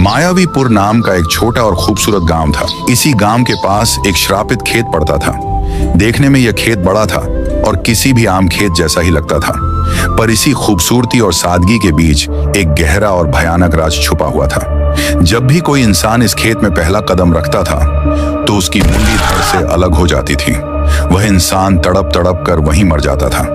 मायावीपुर नाम का एक छोटा और खूबसूरत गांव था। इसी गांव के पास एक श्रापित खेत पड़ता था। देखने में यह खेत बड़ा था और किसी भी आम खेत जैसा ही लगता था, पर इसी खूबसूरती और सादगी के बीच एक गहरा और भयानक राज छुपा हुआ था। जब भी कोई इंसान इस खेत में पहला कदम रखता था तो उसकी मुंडी धड़ से अलग हो जाती थी। वह इंसान तड़प तड़प कर वहीं मर जाता था।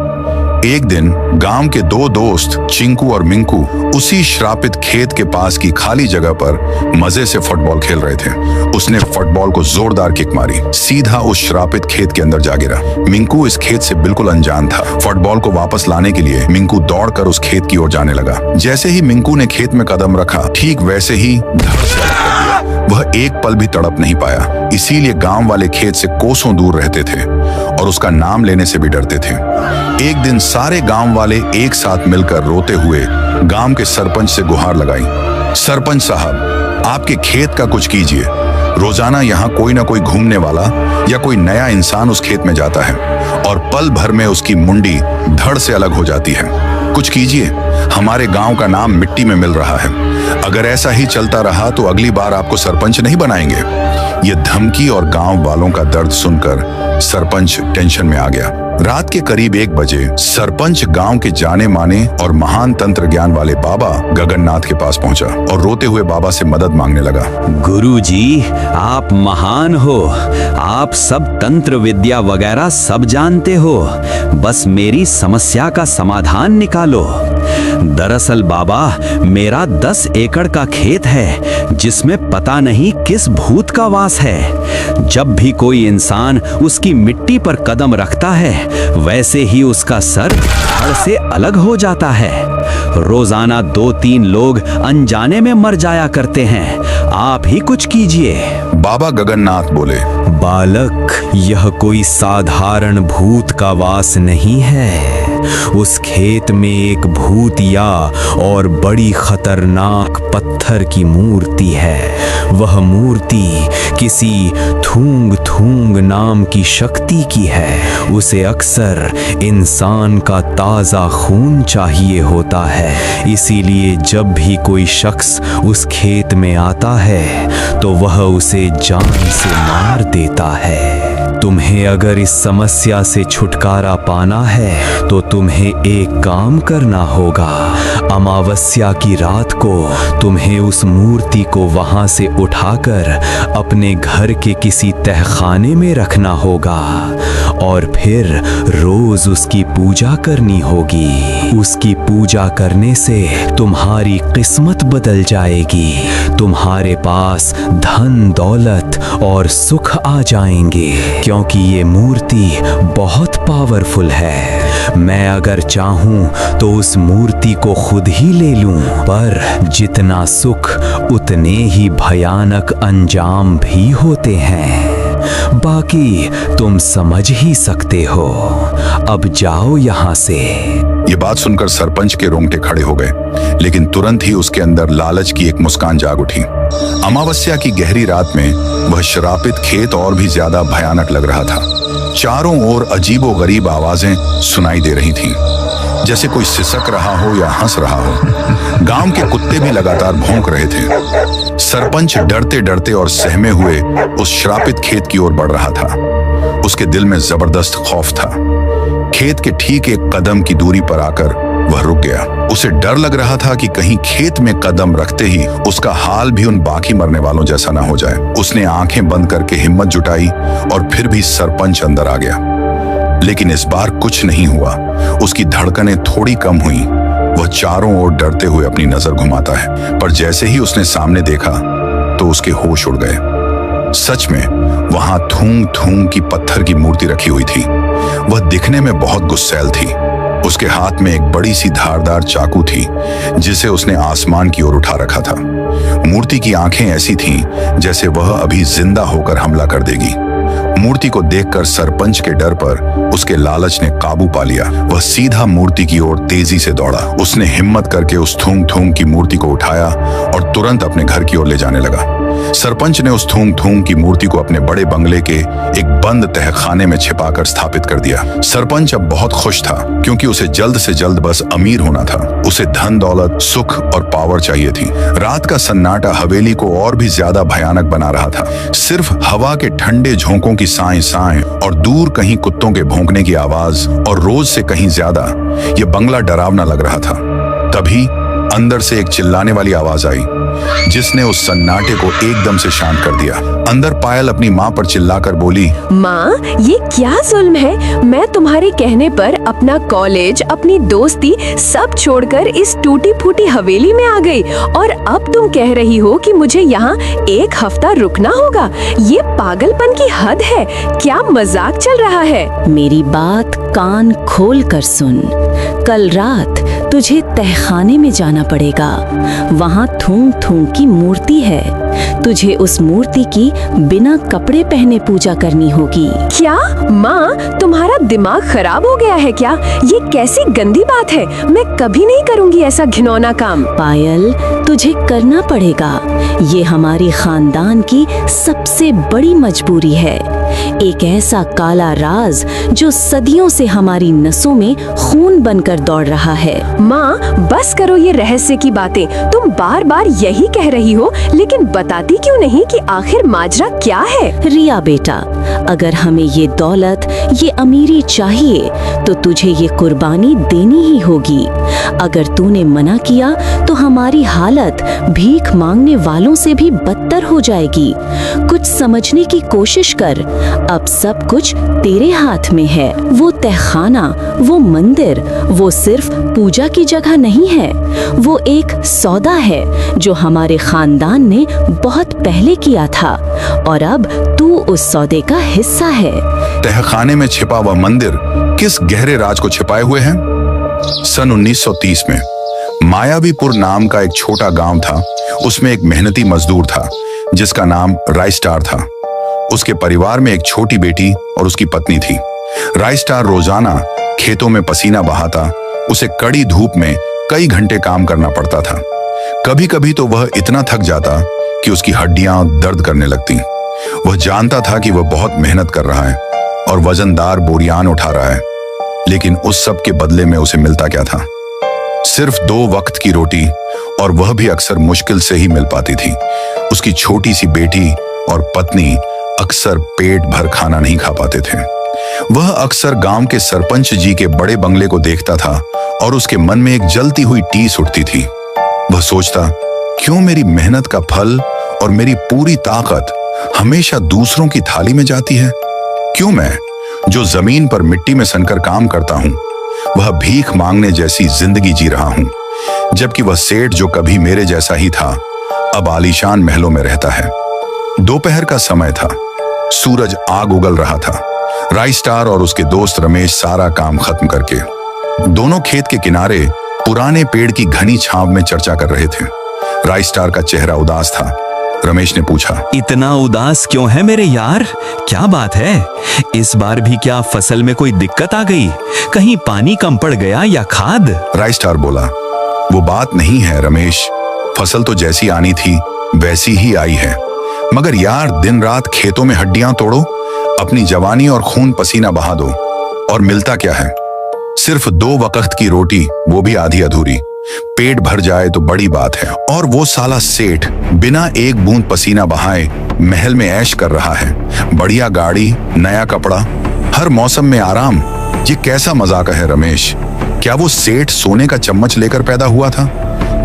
एक दिन गांव के दो दोस्त चिंकू और मिंकू उसी श्रापित खेत के पास की खाली जगह पर मजे से फुटबॉल खेल रहे थे। उसने फुटबॉल को जोरदार किक मारी, सीधा उस श्रापित खेत के अंदर जा गिरा। मिंकू इस खेत से बिल्कुल अनजान था। फुटबॉल को वापस लाने के लिए मिंकू दौड़कर उस खेत की ओर जाने लगा। जैसे ही मिंकू ने खेत में कदम रखा, ठीक वैसे ही धड़ से अलग कर दिया। वह एक पल भी तड़प नहीं पाया। इसीलिए गांव वाले खेत से कोसों दूर रहते थे और उसका नाम लेने से भी डरते थे। एक दिन सारे गांव वाले एक साथ मिलकर रोते हुए गांव के सरपंच से गुहार लगाई। सरपंच साहब, आपके खेत का कुछ कीजिए। रोजाना यहाँ कोई ना कोई घूमने वाला या कोई नया इंसान उस खेत में जाता है और पल भर में उसकी मुंडी धड़ से अलग हो जाती है। कुछ कीजिए, हमारे गांव का नाम मिट्टी में मिल रहा है। अगर ऐसा ही चलता रहा तो अगली बार आपको सरपंच नहीं बनाएंगे। ये धमकी और गांव वालों का दर्द सुनकर सरपंच टेंशन में आ गया। रात के करीब 1 बजे सरपंच गांव के जाने माने और महान तंत्र ज्ञान वाले बाबा गगननाथ के पास पहुंचा और रोते हुए बाबा से मदद मांगने लगा। गुरुजी, आप महान हो। आप सब तंत्र विद्या वगैरह सब जानते हो। बस मेरी समस्या का समाधान निकालो। दरअसल बाबा, मेरा 10 एकड़ का खेत है जिसमें पता नहीं किस भूत का वास है। जब भी कोई इंसान उसकी मिट्टी पर कदम रखता है, वैसे ही उसका सर धड़ से अलग हो जाता है। रोजाना 2-3 लोग अनजाने में मर जाया करते हैं। आप ही कुछ कीजिए। बाबा गगननाथ बोले, बालक, यह कोई साधारण भूत का वास नहीं है। उस खेत में एक भूतिया और बड़ी खतरनाक पत्थर की मूर्ति है। वह मूर्ति किसी थूंग थूंग नाम की शक्ति की है। उसे अक्सर इंसान का ताजा खून चाहिए होता है। इसीलिए जब भी कोई शख्स उस खेत में आता है तो वह उसे जान से मार देता है। तुम्हें अगर इस समस्या से छुटकारा पाना है तो तुम्हें एक काम करना होगा। अमावस्या की रात को तुम्हें उस मूर्ति को वहां से उठाकर अपने घर के किसी तहखाने में रखना होगा और फिर रोज उसकी पूजा करनी होगी। उसकी पूजा करने से तुम्हारी किस्मत बदल जाएगी। तुम्हारे पास धन दौलत और सुख आ जाएंगे, क्योंकि ये मूर्ति बहुत पावरफुल है। मैं अगर चाहूं तो उस मूर्ति को खुद ही ले लूं, पर जितना सुख उतने ही भयानक अंजाम भी होते हैं। बाकी तुम समझ ही सकते हो। अब जाओ यहाँ से। ये बात सुनकर सरपंच के रोंगटे खड़े हो गए, लेकिन तुरंत ही उसके अंदर लालच की एक मुस्कान जाग उठी। अमावस्या की गहरी रात में वह श्रापित खेत और भी ज्यादा भयानक लग रहा था। चारों ओर अजीबोगरीब आवाजें सुनाई दे रही थीं, जैसे कोई सिसक रहा हो या हंस रहा हो। गांव के कुत्ते भी लगातार भौंक रहे थे। सरपंच डरते डरते और सहमे हुए उस श्रापित खेत की ओर बढ़ रहा था। उसके दिल में जबरदस्त खौफ था। खेत के ठीक 1 कदम की दूरी पर आकर वह रुक गया। उसे डर लग रहा था कि कहीं खेत में कदम रखते ही उसका हाल भी उन बाकी मरने वालों जैसा ना हो जाए। उसने आंखें बंद करके हिम्मत जुटाई और फिर भी सरपंच अंदर आ गया, लेकिन इस बार कुछ नहीं हुआ। उसकी धड़कनें थोड़ी कम हुई। वह चारों ओर डरते हुए अपनी नजर घुमाता है, पर जैसे ही उसने सामने देखा तो उसके होश उड़ गए। सच में वहां थूंग थूंग की पत्थर की मूर्ति रखी हुई थी। वह दिखने में बहुत गुस्सैल थी। उसके हाथ में एक बड़ी सी धारदार चाकू थी, जिसे उसने आसमान की ओर उठा रखा था। मूर्ति की आंखें ऐसी थीं जैसे वह अभी जिंदा होकर हमला कर देगी। मूर्ति को देखकर सरपंच के डर पर उसके लालच ने काबू पा लिया। वह सीधा मूर्ति की ओर तेजी से दौड़ा। उसने हिम्मत करके उस थूंग थूंग की मूर्ति को उठाया और तुरंत अपने घर की ओर ले जाने लगा। सरपंच ने उस थूंग थूंग की मूर्ति को अपने बड़े बंगले के एक बंद तहखाने में छिपाकर स्थापित कर दिया। सरपंच अब बहुत खुश था क्योंकि उसे जल्द से जल्द बस अमीर होना था। उसे धन दौलत, सुख और पावर चाहिए थी। रात का सन्नाटा हवेली को और भी ज्यादा भयानक बना रहा था। सिर्फ हवा के ठंडे झोंकों की साएं साएं और दूर कहीं कुत्तों के भौंकने की आवाज और रोज से कहीं ज्यादा यह बंगला डरावना लग रहा था। तभी अंदर से एक चिल्लाने वाली आवाज आई जिसने उस सन्नाटे को एकदम से शांत कर दिया। अंदर पायल अपनी माँ पर चिल्लाकर बोली, माँ, ये क्या जुल्म है? मैं तुम्हारे कहने पर अपना कॉलेज, अपनी दोस्ती सब छोड़कर इस टूटी फूटी हवेली में आ गई और अब तुम कह रही हो कि मुझे यहाँ एक हफ्ता रुकना होगा। ये पागलपन की हद है। क्या मजाक चल रहा है? मेरी बात कान खोल कर सुन। कल रात तुझे तहखाने में जाना पड़ेगा। वहाँ थूंग थूंग की मूर्ति है। तुझे उस मूर्ति की बिना कपड़े पहने पूजा करनी होगी। क्या माँ, तुम्हारा दिमाग खराब हो गया है क्या? ये कैसी गंदी बात है। मैं कभी नहीं करूँगी ऐसा घिनौना काम। पायल, तुझे करना पड़ेगा। ये हमारी खानदान की सबसे बड़ी मजबूरी है। एक ऐसा काला राज जो सदियों से हमारी नसों में खून बनकर दौड़ रहा है। माँ, बस करो ये रहस्य की बातें। तुम बार बार यही कह रही हो, लेकिन बताती क्यों नहीं कि आखिर माजरा क्या है? रिया बेटा, अगर हमें ये दौलत, ये अमीरी चाहिए तो तुझे ये कुर्बानी देनी ही होगी। अगर तूने मना किया तो हमारी हालत भीख मांगने वालों से भी बदतर हो जाएगी। कुछ समझने की कोशिश कर। अब सब कुछ तेरे हाथ में है। वो तहखाना, वो मंदिर, वो सिर्फ पूजा की जगह नहीं है। वो एक सौदा है जो हमारे खानदान ने बहुत पहले किया था और अब तू उस सौदे का हिस्सा है। तहखाने में छिपा वह मंदिर किस गहरे राज को छिपाए हुए है? सन 1930 में मायावीपुर नाम का एक छोटा गांव था। उसमें एक मेहनती मजदूर था जिसका नाम रायस्टार था। उसके परिवार में एक छोटी बेटी और उसकी पत्नी थी। रायस्टार रोजाना खेतों में पसीना बहाता। उसे कड़ी धूप में कई घंटे काम करना पड़ता था। कभी कभी तो वह इतना थक जाता कि उसकी हड्डियां दर्द करने लगती। वह जानता था कि वह बहुत मेहनत कर रहा है और वजनदार बोरियान उठा रहा है, लेकिन उस सब के बदले में उसे मिलता क्या था? सिर्फ 2 वक्त की रोटी, और वह भी अक्सर मुश्किल से ही मिल पाती थी। उसकी छोटी सी बेटी और पत्नी अक्सर पेट भर खाना नहीं खा पाते थे। वह अक्सर गांव के सरपंच जी के बड़े बंगले को देखता था और उसके मन में एक जलती हुई टीस उठती थी। वह सोचता, क्यों मेरी मेहनत का फल और मेरी पूरी ताकत हमेशा दूसरों की थाली में जाती है? क्यों मैं, जो जमीन पर मिट्टी में सनकर काम करता हूं, वह भीख मांगने जैसी जिंदगी जी रहा हूं, जबकि वह सेठ जो कभी मेरे जैसा ही था अब आलीशान महलों में रहता है। दोपहर का समय था। सूरज आग उगल रहा था। रायस्टार और उसके दोस्त रमेश सारा काम खत्म करके दोनों खेत के किनारे पुराने पेड़ की घनी छांव में चर्चा कर रहे थे। रायस्टार का चेहरा उदास था। रमेश ने पूछा, इतना उदास क्यों है मेरे यार? क्या बात है? इस बार भी क्या फसल में कोई दिक्कत आ गई? कहीं पानी कम पड़ गया या खाद? रायस्टार बोला, वो बात नहीं है रमेश। फसल तो जैसी आनी थी वैसी ही आई है, मगर यार दिन रात खेतों में हड्डियां तोड़ो, अपनी जवानी और खून पसीना बहा दो, और मिलता क्या है? सिर्फ 2 वक्त की रोटी, वो भी आधी अधूरी। पेट भर जाए तो बड़ी बात है, और वो साला सेठ बिना एक बूंद पसीना बहाए महल में ऐश कर रहा है। बढ़िया गाड़ी, नया कपड़ा, हर मौसम में आराम। ये कैसा मजाक है रमेश? क्या वो सेठ सोने का चम्मच लेकर पैदा हुआ था?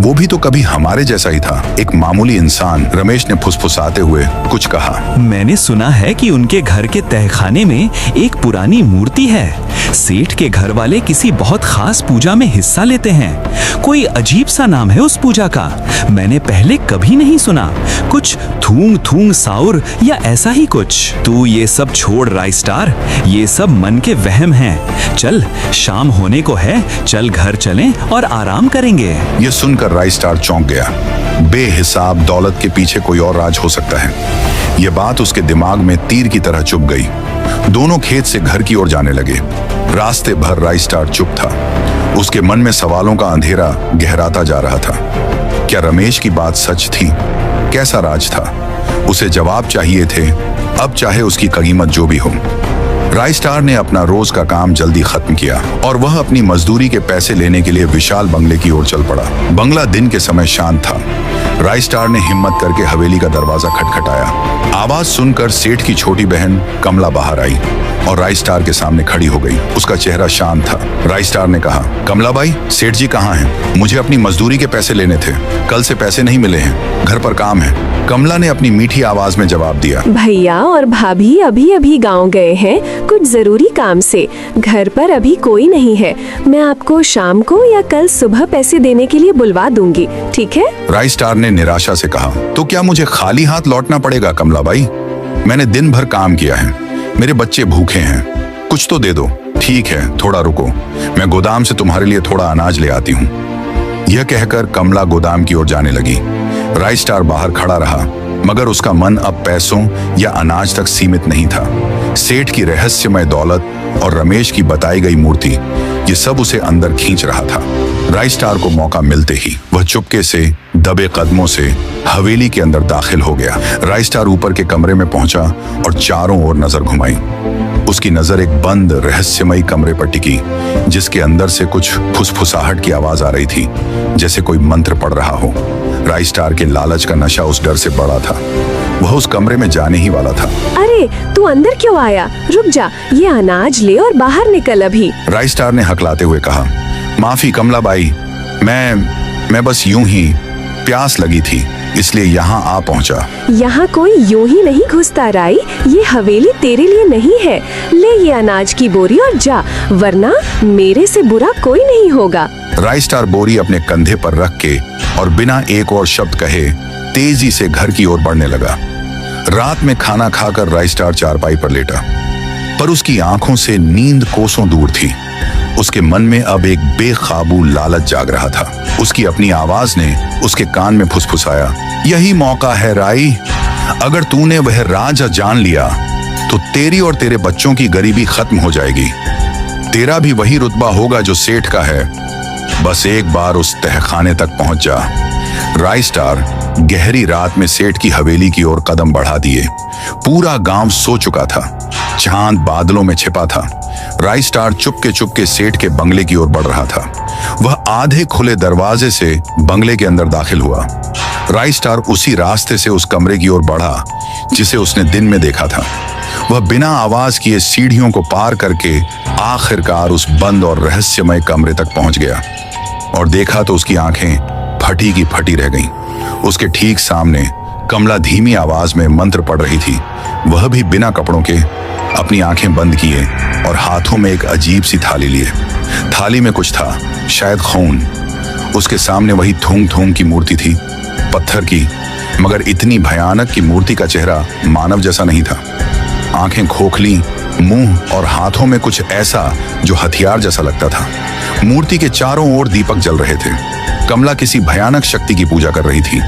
वो भी तो कभी हमारे जैसा ही था, एक मामूली इंसान। रमेश ने फुसफुसाते हुए कुछ कहा। मैंने सुना है कि उनके घर के तहखाने में एक पुरानी मूर्ति है। सेठ के घर वाले किसी बहुत खास पूजा में हिस्सा लेते हैं। कोई अजीब सा नाम है उस पूजा का, मैंने पहले कभी नहीं सुना। कुछ थूंग थूंग साउर या ऐसा ही कुछ। तू ये सब छोड़ रायस्टार, ये सब मन के वहम हैं। चल, शाम होने को है, चल घर चलें और आराम करेंगे। ये सुनकर रायस्टार चौंक गया। बेहिसाब दौलत के पीछे कोई और राज हो सकता है। यह बात उसके दिमाग में तीर की तरह चुभ गई। दोनों खेत से घर की ओर जाने लगे। रास्ते भर रायस्टार चुप था। उसके मन में सवालों का अंधेरा गहराता जा रहा था। क्या रमेश की बात सच थी? कैसा राज था उसे जवाब चाहिए थे, अब चाहे उसकी कीमत जो भी हो। राइस्टार ने अपना रोज का काम जल्दी खत्म किया और वह अपनी मजदूरी के पैसे लेने के लिए विशाल बंगले की ओर चल पड़ा। बंगला दिन के समय शांत था। राइस्टार ने हिम्मत करके हवेली का दरवाजा खटखटाया। आवाज सुनकर सेठ की छोटी बहन कमला बाहर आई और राइस्टार के सामने खड़ी हो गई। उसका चेहरा शांत था। राइस्टार ने कहा, कमला बाई, सेठ जी कहाँ हैं? मुझे अपनी मजदूरी के पैसे लेने थे। कल से पैसे नहीं मिले हैं, घर पर काम है। कमला ने अपनी मीठी आवाज में जवाब दिया, भैया और भाभी अभी अभी गांव गए हैं कुछ जरूरी काम से। घर पर अभी कोई नहीं है। मैं आपको शाम को या कल सुबह पैसे देने के लिए बुलवा दूंगी, ठीक है? राइस्टार ने निराशा से कहा, तो क्या मुझे खाली हाथ लौटना पड़ेगा कमला बाई? मैंने दिन भर काम किया है, मेरे बच्चे भूखे हैं, कुछ तो दे दो। ठीक है, थोड़ा रुको, मैं गोदाम से तुम्हारे लिए थोड़ा अनाज ले आती हूँ। यह कहकर कमला गोदाम की ओर जाने लगी। राइस्टार बाहर खड़ा रहा, मगर उसका मन अब पैसों या अनाज तक सीमित नहीं था। सेठ की रहस्यमय दौलत और रमेश की बताई गई मूर्ति, ये सब उसे अंदर खींच रहा था। राइस्टार को मौका मिलते ही वह चुपके से दबे कदमों से हवेली के अंदर दाखिल हो गया। राइस्टार ऊपर के कमरे में पहुंचा और चारों ओर नजर घुमाई। उसकी नजर एक बंद रहस्यमयी कमरे पर टिकी, जिसके अंदर से कुछ फुसफुसाहट की आवाज आ रही थी, जैसे कोई मंत्र पढ़ रहा हो। राइस्टार के लालच का नशा उस डर से बड़ा था। वह उस कमरे में जाने ही वाला था। अरे तू अंदर क्यों आया? रुक जा, ये अनाज ले और बाहर निकल अभी। राइस्टार ने हकलाते हुए कहा, माफी कमला बाई, मैं बस यूं ही प्यास लगी थी, इसलिए यहाँ आ पहुँचा। यहाँ कोई यूं ही नहीं घुसता राई, ये हवेली तेरे लिए नहीं है। ले ये अनाज की बोरी और जा, वरना मेरे से बुरा कोई नहीं होगा। राइस्टार बोरी अपने कंधे पर रख के और बिना एक और शब्द कहे तेजी से घर की ओर बढ़ने लगा। रात में खाना खाकर राइस्टार चारपाई पर लेटा, पर उसकी आंखों से नींद कोसों दूर थी। उसके मन में अब एक बेकाबू लालच जाग रहा था। उसकी अपनी आवाज ने उसके कान में फुसफुसाया, यही मौका है राई, अगर तूने वह राज जान लिया तो तेरी और तेरे बच्चों की गरीबी खत्म हो जाएगी। तेरा भी वही रुतबा होगा जो सेठ का है। बस एक बार उस तहखाने तक पहुंच जा। राइस्टार गहरी रात में सेठ की हवेली की ओर कदम बढ़ा दिए। पूरा गांव सो चुका था, चांद बादलों में छिपा था। राइस्टार चुपके सेठ के बंगले की ओर बढ़ रहा था। वह आधे खुले दरवाजे से बंगले के अंदर दाखिल हुआ। राइस्टार उसी रास्ते से उस कमरे की ओर बढ़ा जिसे उसने दिन में देखा था। वह बिना आवाज किए सीढ़ियों को पार करके आखिरकार उस बंद और रहस्यमय कमरे तक पहुंच गया और देखा तो उसकी आंखें फटी की फटी रह गईं। उसके ठीक सामने कमला धीमी आवाज में मंत्र पढ़ रही थी, वह भी बिना कपड़ों के, अपनी आंखें बंद किए और हाथों में एक अजीब सी थाली लिए। थाली में कुछ था, शायद खून। उसके सामने वही थूंग थूंग की मूर्ति थी, पत्थर की, मगर इतनी भयानक कि मूर्ति का चेहरा मानव जैसा नहीं था। आंखें खोखली, मुंह और हाथों में कुछ ऐसा जो हथियार जैसा लगता था। मूर्ति के चारों ओर दीपक जल रहे थे। कमला किसी भयानक शक्ति की पूजा कर रही थी।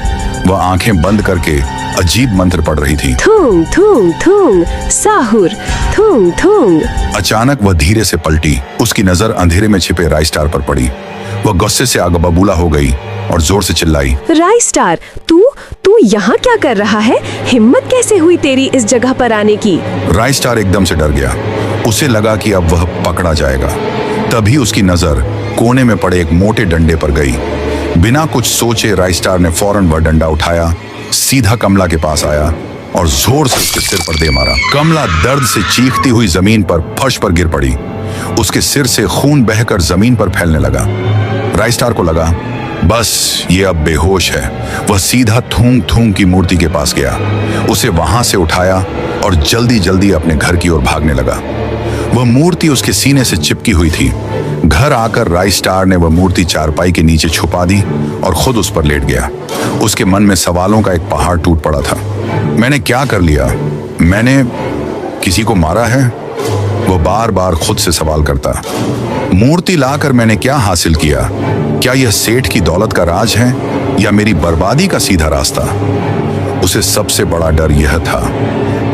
वह आंखें बंद करके अजीब मंत्र पढ़ रही थी। थूंग थूंग थूंग साहुर थूंग थूंग। अचानक वह धीरे से पलटी। उसकी नजर अंधेरे में छिपे राइस्टार पर पड़ी। वह गुस्से से आग बबूला हो गई और जोर से चिल्लाई, राइस्टार, तू यहाँ क्या कर रहा है? हिम्मत कैसे हुई तेरी इस जगह पर आने की? राइस्टार एकदम से डर गया। उसे लगा कि अब वह पकड़ा जाएगा। तभी उसकी नजर कोने में पड़े एक मोटे डंडे पर गई। बिना कुछ सोचे राइस्टार ने फौरन वह डंडा उठाया, सीधा कमला के पास आया और जोर से उसके सिर पर दे मारा। कमला दर्द से चीखती हुई जमीन पर फर्श पर गिर पड़ी। उसके सिर से खून बहकर जमीन पर फैलने लगा। राइस्टार को लगा बस ये अब बेहोश है। वह सीधा थूंग थूंग की मूर्ति के पास गया, उसे वहां से उठाया और जल्दी जल्दी अपने घर की ओर भागने लगा। वह मूर्ति उसके सीने से चिपकी हुई थी। घर आकर राइस्टार ने वह मूर्ति चारपाई के नीचे छुपा दी और खुद उस पर लेट गया। उसके मन में सवालों का एक पहाड़ टूट पड़ा था। मैंने क्या कर लिया? मैंने किसी को मारा है? वो बार बार खुद से सवाल करता। मूर्ति लाकर मैंने क्या हासिल किया? क्या यह सेठ की दौलत का राज है या मेरी बर्बादी का सीधा रास्ता? उसे सबसे बड़ा डर यह था,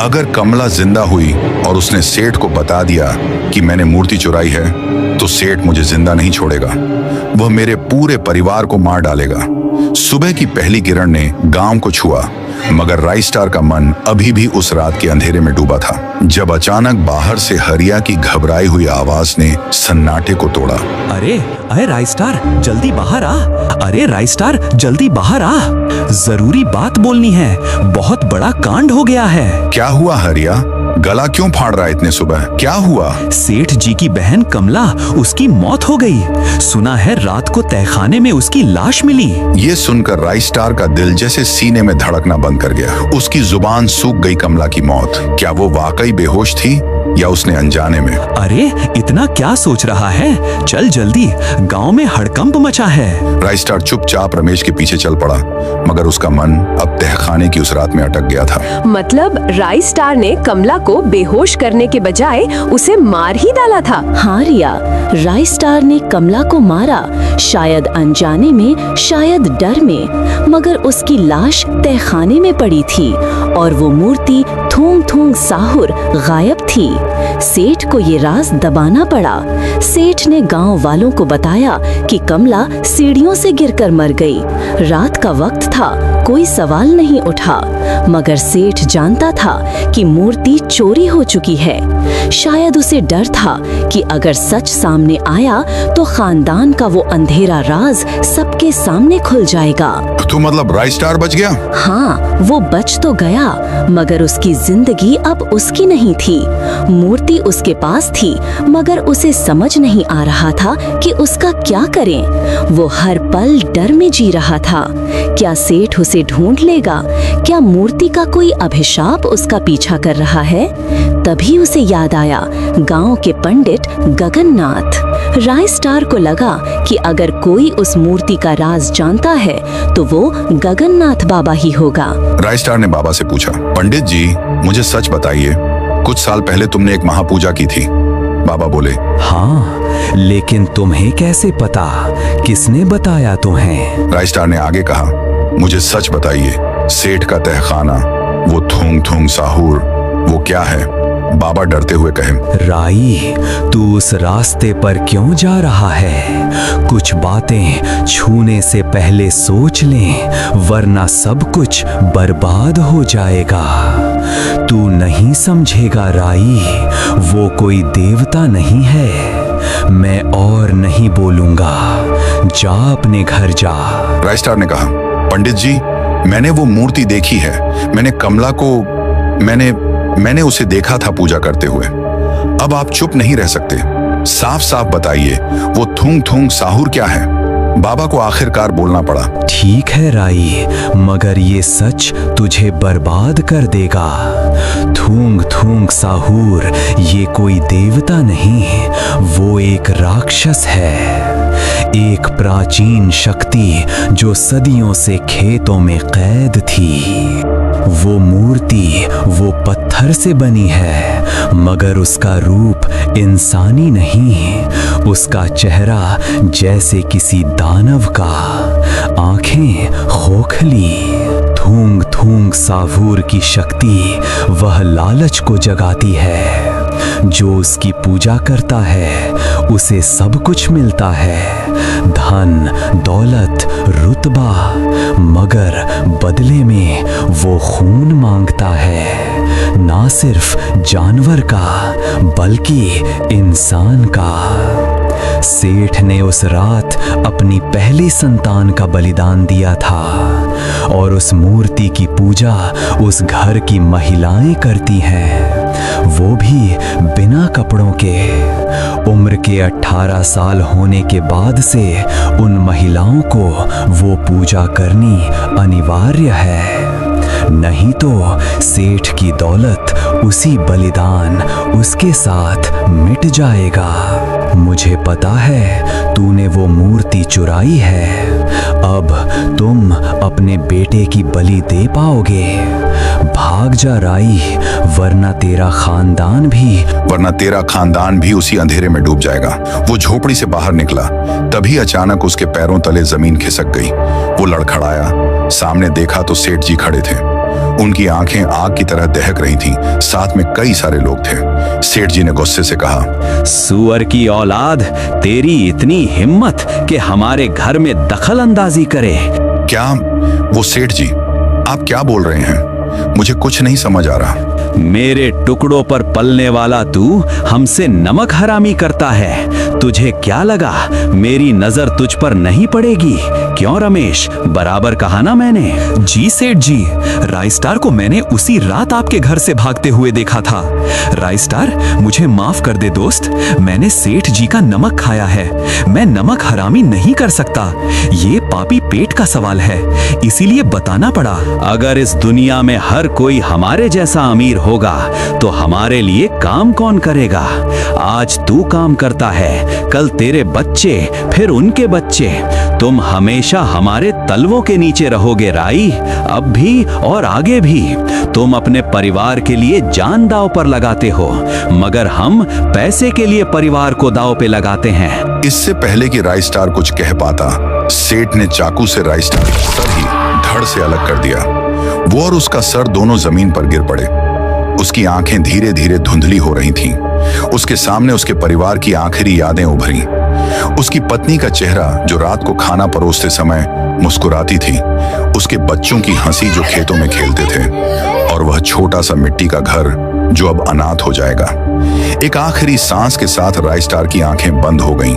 अगर कमला जिंदा हुई और उसने सेठ को बता दिया कि मैंने मूर्ति चुराई है, तो सेठ मुझे जिंदा नहीं छोड़ेगा। वह मेरे पूरे परिवार को मार डालेगा। सुबह की पहली किरण ने गांव को छुआ, मगर राइस्टार का मन अभी भी उस रात के अंधेरे में डूबा था, जब अचानक बाहर से हरिया की घबराई हुई आवाज ने सन्नाटे को तोड़ा। अरे अरे राइस्टार, जल्दी बाहर आ। अरे राइस्टार, जल्दी बाहर आ, जरूरी बात बोलनी है, बहुत बड़ा कांड हो गया है। क्या हुआ हरिया? गला क्यों फाड़ रहा है इतने सुबह? क्या हुआ? सेठ जी की बहन कमला, उसकी मौत हो गई। सुना है रात को तहखाने में उसकी लाश मिली। ये सुनकर राइस्टार का दिल जैसे सीने में धड़कना बंद कर गया। उसकी जुबान सूख गई। कमला की मौत, क्या वो वाकई बेहोश थी या उसने अनजाने में? अरे इतना क्या सोच रहा है, चल जल्दी, गांव में हड़कंप मचा है। राइस्टार चुपचाप रमेश के पीछे चल पड़ा, मगर उसका मन अब तहखाने की उस रात में अटक गया था। मतलब राइस्टार ने कमला को बेहोश करने के बजाय उसे मार ही डाला था। हाँ रिया, राइस्टार ने कमला को मारा, शायद अनजाने में, शायद डर में, मगर उसकी लाश तहखाने में पड़ी थी और वो मूर्ति थूंग थूंग साहुर गायब थी। सेठ को ये राज दबाना पड़ा। सेठ ने गांव वालों को बताया कि कमला सीढ़ियों से गिरकर मर गई। रात का वक्त था, कोई सवाल नहीं उठा, मगर सेठ जानता था कि मूर्ति चोरी हो चुकी है। शायद उसे डर था कि अगर सच सामने आया तो खानदान का वो अंधेरा राज सबके सामने खुल जाएगा। तो मतलब राइस्टार बच गया? हाँ, वो बच तो गया, मगर उसकी जिंदगी अब उसकी नहीं थी। मूर्ति उसके पास थी, मगर उसे समझ नहीं आ रहा था कि उसका क्या करें। वो हर पल डर में जी रहा था। क्या सेठ उसे ढूंढ लेगा? क्या मूर्ति का कोई अभिशाप उसका पीछा कर रहा है? तभी उसे याद आया गांव के पंडित गगननाथ। राइस्टार को लगा कि अगर कोई उस मूर्ति का राज जानता है तो वो गगननाथ बाबा ही होगा। राइस्टार ने बाबा से पूछा, पंडित जी मुझे सच बताइए, कुछ साल पहले तुमने एक महापूजा की थी। बाबा बोले, हाँ, लेकिन तुम्हें कैसे पता? किसने बताया तुम्हें? राइस्टार ने आगे कहा, मुझे सच बताइए, सेठ का तहखाना, वो थूंग थूंग साहुर, वो क्या है? बाबा डरते हुए कहे, राई, तू उस रास्ते पर क्यों जा रहा है? कुछ बातें छूने से पहले सोच ले, वरना सब कुछ बर्बाद हो जाएगा। तू नहीं समझेगा राई, वो कोई देवता नहीं है। मैं और नहीं बोलूंगा, जा अपने घर जा। राइस्टार ने कहा, पंडित जी मैंने वो मूर्ति देखी है, मैंने कमला को मैंने उसे देखा था पूजा करते हुए। अब आप चुप नहीं रह सकते, साफ साफ बताइए वो थूंग थूंग साहुर क्या है? बाबा को आखिरकार बोलना पड़ा। ठीक है राई, मगर ये सच तुझे बर्बाद कर देगा। थूंग थूंग साहुर ये कोई देवता नहीं, वो एक राक्षस है, एक प्राचीन शक्ति जो सदियों से खेतों में कैद थी। वो मूर्ति वो पत्थर से बनी है, मगर उसका रूप इंसानी नहीं। उसका चेहरा जैसे किसी दानव का, आंखें खोखली। थूंग थूंग साहुर की शक्ति वह लालच को जगाती है। जो उसकी पूजा करता है उसे सब कुछ मिलता है, धन, दौलत, रुतबा, मगर बदले में वो खून मांगता है, ना सिर्फ जानवर का बल्कि इंसान का। सेठ ने उस रात अपनी पहली संतान का बलिदान दिया था और उस मूर्ति की पूजा उस घर की महिलाएं करती हैं, वो भी बिना कपड़ों के। उम्र के 18 साल होने के बाद से उन महिलाओं को वो पूजा करनी अनिवार्य है, नहीं तो सेठ की दौलत उसी बलिदान उसके साथ मिट जाएगा। मुझे पता है तूने वो मूर्ति चुराई है, अब तुम अपने बेटे की बलि दे पाओगे। भाग जा राई, वरना तेरा खानदान भी उसी अंधेरे में डूब जाएगा। वो झोपड़ी से बाहर निकला, तभी अचानक उसके पैरों तले जमीन खिसक गई। वो लड़खड़ाया, सामने देखा तो सेठ जी खड़े थे। उनकी आंखें आग की तरह दहक रही थीं। साथ में कई सारे लोग थे। सेठ जी ने गुस्से से कहा, सुअर की औलाद, तेरी इतनी हिम्मत कि हमारे घर में दखल अंदाजी करे। क्या? वो सेठ जी, आप क्या बोल रहे हैं? मुझे कुछ नहीं समझ आ रहा। मेरे टुकड़ों पर पलने वाला तू हमसे नमक हरामी करता है। तुझे क्या लगा मेरी नजर तुझ पर नहीं पड़ेगी? क्यों रमेश, बराबर कहा ना मैंने? जी सेठ जी, राइस्टार को मैंने उसी रात आपके घर से भागते हुए देखा था। राइस्टार, मुझे माफ कर दे दोस्त, मैंने सेठ जी का नमक खाया है। मैं नमक हरामी नहीं कर सकता, ये पापी पेट का सवाल है, इसीलिए बताना पड़ा। अगर इस दुनिया में हर कोई हमारे जैसा अमीर होगा तो हमारे लिए काम कौन करेगा? आज तू काम करता है, कल तेरे बच्चे, फिर उनके बच्चे। तुम हमेशा हमारे तलवों के नीचे रहोगे राई, अब भी और आगे भी। तुम अपने परिवार के लिए जान दांव पर लगाते हो, मगर हम पैसे के लिए परिवार को दांव पे लगाते हैं। इससे पहले कि राइस्टार कुछ कह पाता, सेठ ने चाकू से राइस्टार का सर ही धड़ से अलग कर दिया। वो और उसका सर दोनों जमीन पर गिर पड़े। उसकी आंखें धीरे धीरे धुंधली हो रही थीं। उसके सामने उसके परिवार की आखिरी यादें उभरी। उसकी पत्नी का चेहरा जो रात को खाना परोसते समय मुस्कुराती थी, उसके बच्चों की हंसी जो खेतों में खेलते थे, और वह छोटा सा मिट्टी का घर जो अब अनाथ हो जाएगा। एक आखिरी सांस के साथ राइस्टार की आंखें बंद हो गईं